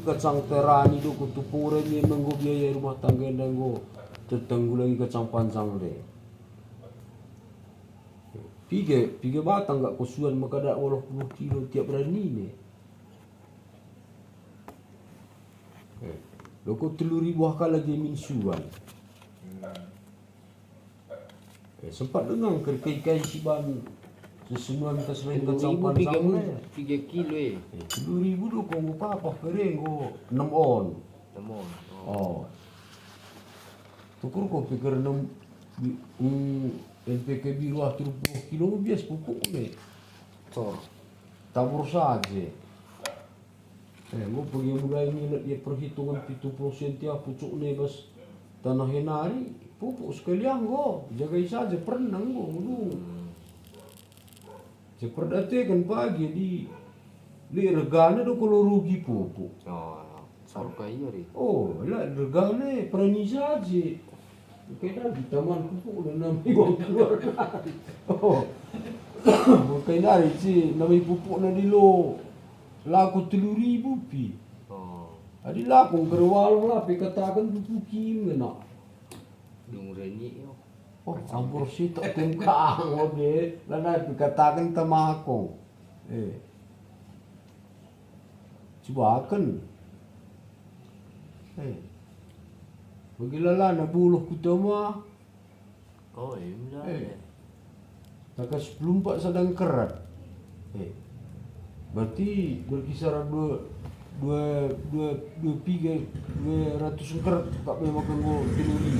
Kacang terani do kutupure ni menggo biaya rumah tangga dan go tertanggulangi kacang panjang le. Piga batang gak kusuan maka ada 80 kilo tiap berani ni. Loko 3.000 akal lagi minsuan. Sempat dengar kerkai siban sesunuan kita selain kacang panjang ni. 3 kilo 10.000 do kau apa kering go 6 on. Namun. Oh. Tukur kau pikir 6 LPK biru 30 kilo bias pupuk ni. Tor. Tabur saja. Gua pergi mulai ni dia perhitungan 70% tiap pucuk ni bas tanah henari pupuk sekalian go jagai saja pernah go dulu. Seperti kan pagi di regana do kalau rugi pupuk. Oh, sampai ri. Oh, lah regana perani saja. Kena di taman pupuk dan nami wang keluar. Oh. Bukan dari si nami pupuk na dilo. Laku 3.000 pi. Oh, Adi laku kerwal lah pi katakan pupuk kim ngena. dung reni yo. Oh, campur si tak tengkang oke. Lana pi katakan tamakong. Coba akan. Bagilala na buluh kutama. Oh, iya. Maka 14 sedang kerat. Berarti berkisar 200 kerat tak boleh makan go teluri.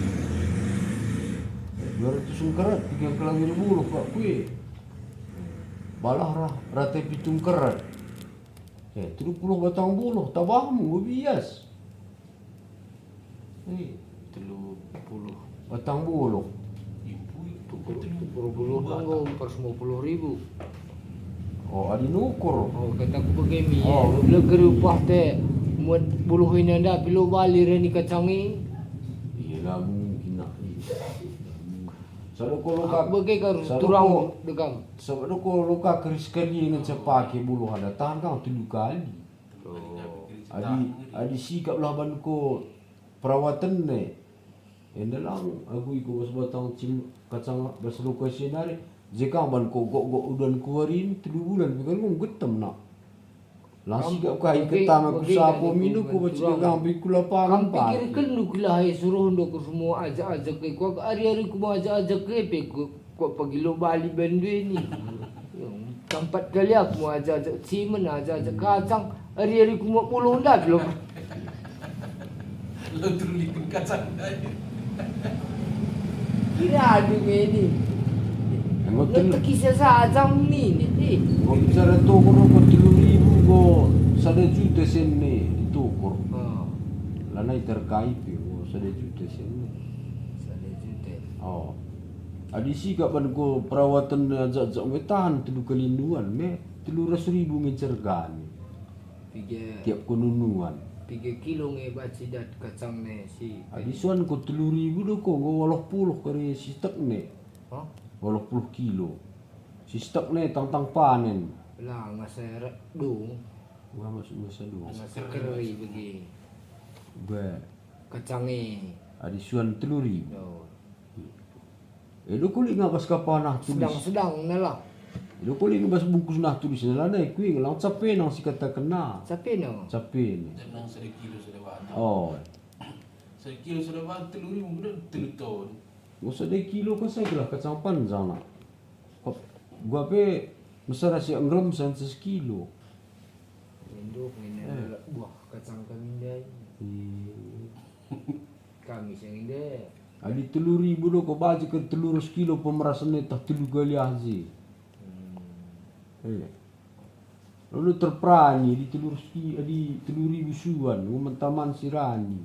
200 kerat 3 kelang 10 pak kue. Balah rata pitung kerat. 30 batang buluh tabahmu bias. 30 Batang buluh. puluh go 50.000. Oh, adi nukur. Oh, kata aku begini. Oh. Leger upah teh muat buluh ini anda pilu bali reni kacangi. Iyalah mungkin nak. Sebab kalau kak Bagai kau turang degang. sebab kalau kak keris sekali dengan cepat ke buluh ada tahan kang 7 kali. Adi sikap lah ban ko perawatan ni. Endalang aku ikut batang kacang berselokasi nari. Jika ban ko gok udan kuarin 3 bulan bukan ngom getem nak. Lasi gak kai ketam aku sapo minu ko baca kang biku lapangan Kang pikir kan lu kilahai suruh ndok semua ajak-ajak ke ko hari-hari ku mau ajak-ajak ke pe ko pagi lo bali bendwe ni. Tempat kali aku mau ajak-ajak cimen ajak-ajak kacang hari-hari ku mau puluh ndak lo. Lo terulikan kacang aja. Kira ada ni. Lo Ngoten kisah sajang ni. ngom bicara tukur ko 3.000 go 1 juta sen ni ditukur. Lanai terkait yo 1 juta sen ni. Oh. Adi sikap ban ko perawatan ajak-ajak me tahan 3 kelinduan me 300.000 mencergani. Tiap kununuan. 3 kilo nge baci dat kacang ne si. Adi suan ko 3.000 do ko go 80 kare sistek ne. Hah? 80 kilo. Sistek ne tang panen. Lah ngaseret dong. Gua masuk masa dulu. Ngasekeri begi. Ba. Kacange. Adi suan 3.000. Oh. Do kulit ngabas kapanah tulis. Sedang-sedang nalah. Do kulit ngabas bungkus nah tulis na lanai kuing lang cape nang si kata kena. Siapa no? Cape ni. Jangan 1 kilo sudah banyak. Oh. 1 kilo sudah banyak, 3.000 kemudian 3 ton. Masa dia kilo kan saya gelah kacang panjang nak. Gua pe besar si engram sen sekilo. Induk ini buah kacang kami dai. Kami sing inde. Adi 3.000 do ko baji ke 300 kilo pemerasan ni tak 3 kali haji. Lalu terperani di 300 di 3.000 suan ngomong taman sirani.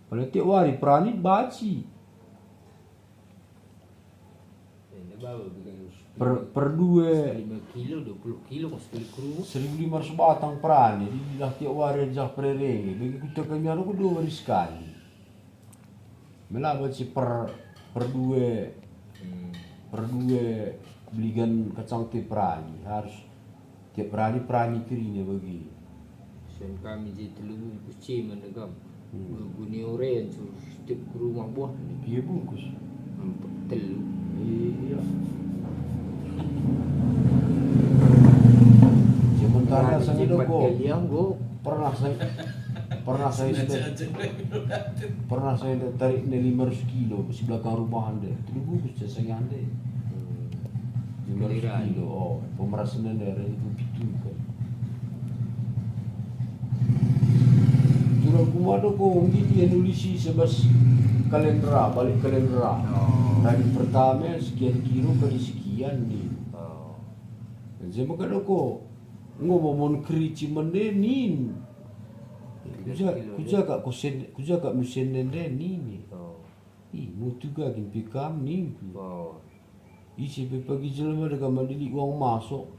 Pada tiap hari perani baci. Ini bawa bikin Per 2 5 kilo 20 kilo mas beli kru. 1.500 batang perani di dah tiap hari jah perere. Bagi kita kami ada ko 2 hari sekali. Melabat si per 2 belikan kacang tiap perani harus tiap perani kirinya bagi. Dan kami je telugu kucing menegam. Guni oren tu setiap ke rumah buah ni. Iya bungkus. Telu. Iya. Sementara saya Cepat doko kali yang go. pernah saya tarik ne 500 kilo di belakang rumah anda. Itu bungkus saya anda. 500 kilo. Oh, pemerasan daerah itu pitu kan. Turun rumah tu kau gini nulis sebas kalendera balik kalendera. Hari pertama sekian kilo kali sekian ni. Saya makan doko. Ngomong keri cimande nin. Kuja kat mesin nende ni. Mutu ka kin pikam ni. Isi pagi jelma dekat mandili uang masuk.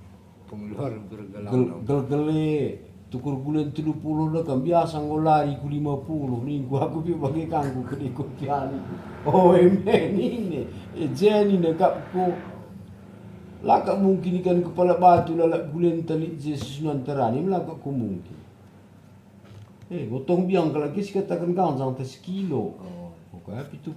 Pengeluar bergelang. Gel-gele tukur bulan 30 dah kan biasa ngolari ku 50 ni aku pi bagi kangku ke kopian. Oh ini jeni dekat ko laka mungkin ikan kepala batu lalak bulan tali Jesus nantarani melaka ku mungkin. Gotong biang kalau kis katakan ganjang tes kilo. Oke, 70.000.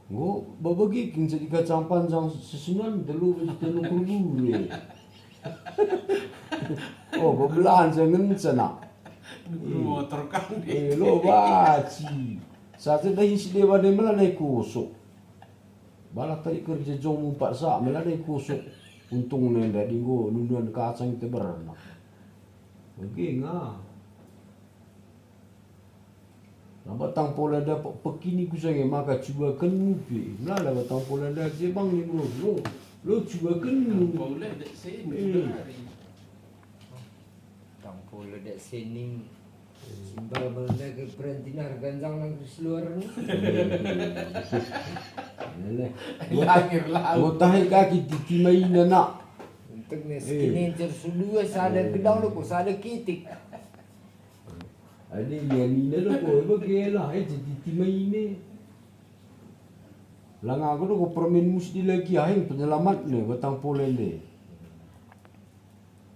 Ngo babagi king jadi kacang panjang sesunan dulu kurbu ni. Oh, bebelan jangan sana. Motor kan Lo baci. Saja dah isi dewa de melalai kusuk. Balak tadi kerja jom 4 sak melalai kusuk. Untung nenda dinggo nunduan kacang itu berenang. Oke ngah. Batang pola dapat pekini ku sange maka cuba kenupi. Mula batang pola dah je bang ni lo cuba kenu. boleh dek sini hari. Tampol dek sini. Simbal benda ke perantinar ganjang nang seluar ni. Lahir lah. Lo tahi kaki titimai nak. Untuk ni sekini jersudua sada gedang lu ko sada kitik. Ada yang ni dah ko bagelah jadi titimai ni. Lang aku tu ko permen mesti lagi ahing penyelamat ni batang pola ni.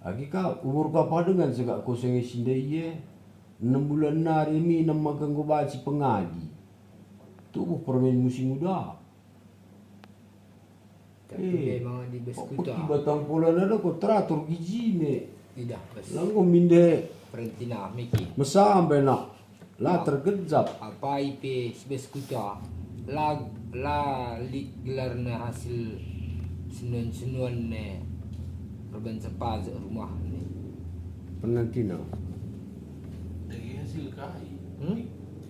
Agi ka umur ka pada dengan segak ko senge sindai ye. 6 bulan hari ni nama ganggu baci pengadi. Tu permen musim muda. Tapi memang di beskuta. Peki batang pola na ko teratur giji ni. Tidak bes. Lang ko minde Perantina miki. mesam nak. Lah tergejap. Apa IP beskuta. La gelarna hasil senuan-senuan ne. Perban sepaz rumah ni. Penantina. Dari hasil kai.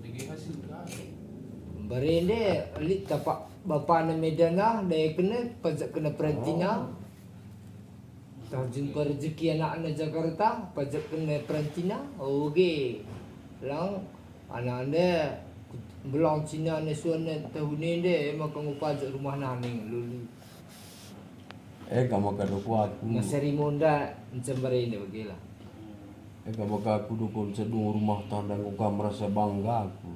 Dari hasil kai. Berende lit tapak bapa na medana daya kena pajak kena perantina. Tak jumpa rezeki anak na Jakarta pajak kena perantina. Okey. Lang anak anda belang Cina ni suan tahun ni dia makan pajak rumah naning lulu. Kamu kado aku. Masa rimonda macam berende bagilah. Kamu aku dukun sedung rumah tangga aku merasa bangga aku.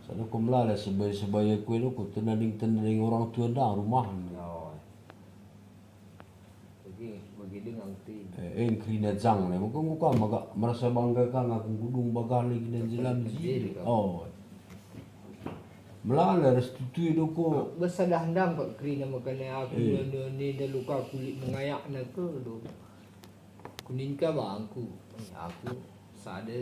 Sana ko melala sebaya ku itu ko tenading orang tua dah rumah ni. Bagi dengan ti. Krina jang ni. Muka maga merasa bangga kan aku gudung bagali kena jalan ji. Oh. Melala restu tu ko. Bersalah handam pak kerina makan aku ni dah luka kulit mengayak nak ke do. Kuning ka bangku. Aku sada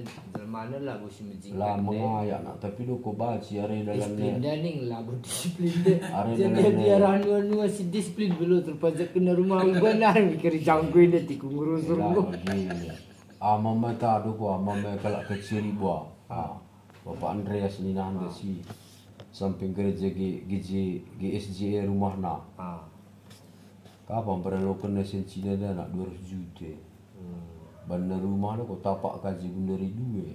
mana lah bos menjing. Lah mengayak nak tapi ko baci are dalam disiplin ni. daning lah berdisiplin deh. Are Jadi dalam dia ranu si disiplin belum terpajak kena rumah benar mikir jangkau ini tiku ngurus rumah. Mama tak ada ko mama kalau kecil buah. Bapak Andreas ni nanda si samping gereja GSJ rumah nak. Kapan perlu kena senci dah nak 200 juta. Bandar rumah tu kau tapak kaji gundari dua.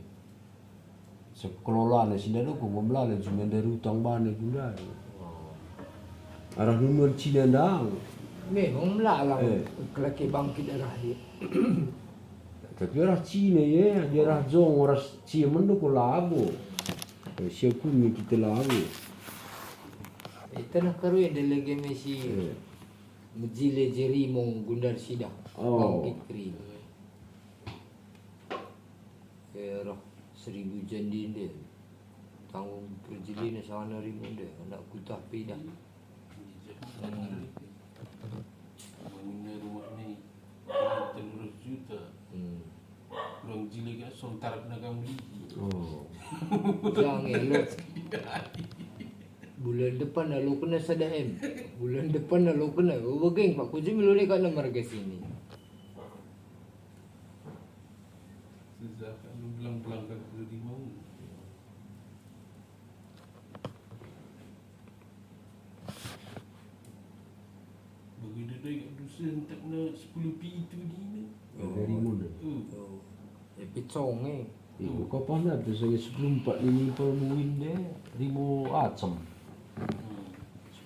Sekelola ni sini tu kau ngomla le cuma dari hutang bane gundari. Arah numur Cina dah. Memang lah kelaki bangkit darah dia. Tapi orang Cina ye, dia orang Zong orang Cina tu kau lagu. Siapa ni kita lagu. Itu nak keruin dia lagi Messi. Mejile Jerimong Gundar Sida. Oh. Bang Fikri. Roh 1000 jandin dia. Tanggung perjeli ni sana rimong dia. Anak kutah pindah. Bangunnya rumah ni 300 juta. Kurang jila kena sontar kena kamu beli. Oh. Jangan elok. Bulan depan lalu kena sadam. Bulan depan lalu kena. Bageng Pak Kujem lu ni kat nomor ke sini. Susah kan lu belang-belang kan kudu di mau. Bagi dia kat dusa hentak nak 10 pi itu ni. Dari mana? Oh. Picong eh. Kau pandai tu saya 14 ni permuin dia. Rimu acam.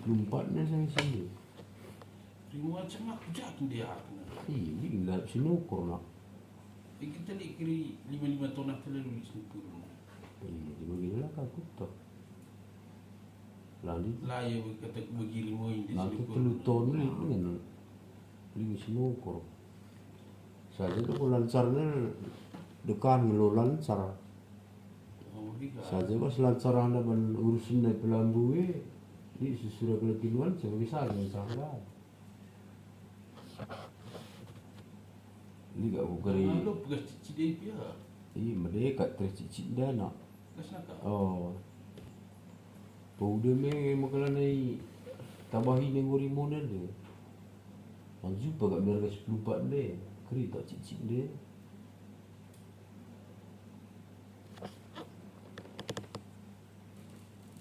14 ni saya sini. Terima macam aku jakin dia kena. Ini enggak sini ukur nak. Kita ni kira 5 tahun nak terlalu di sini. Di beginilah aku tak. Lalu Lah ya kata bagi lima ini di nanti sini. peluton ni dengan ini sini ukur. Saja tu kalau lancarnya dekan ngelo lancar. Oh, dia Saja pas lancar anda ban urusan dari pelambu di sesudah keletihan saya bisa lancar. Ini gak bukan Lo pegas cici dia pia. mereka tercicit dana. Pegas nak. Oh. Pauda me makalan ai tabahi ning gori model dia. Anju pa gak biar 10 dia. Keri tak cicit dia.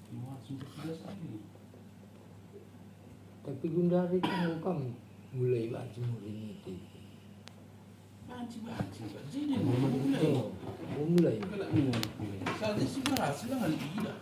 Terima sudah pegas lagi. Tapi Gundar itu ngukam mulai baca murid itu. Banci kat sini. Mulai. Mulai. Kalau minum. Saja sih beras lah lagi dah.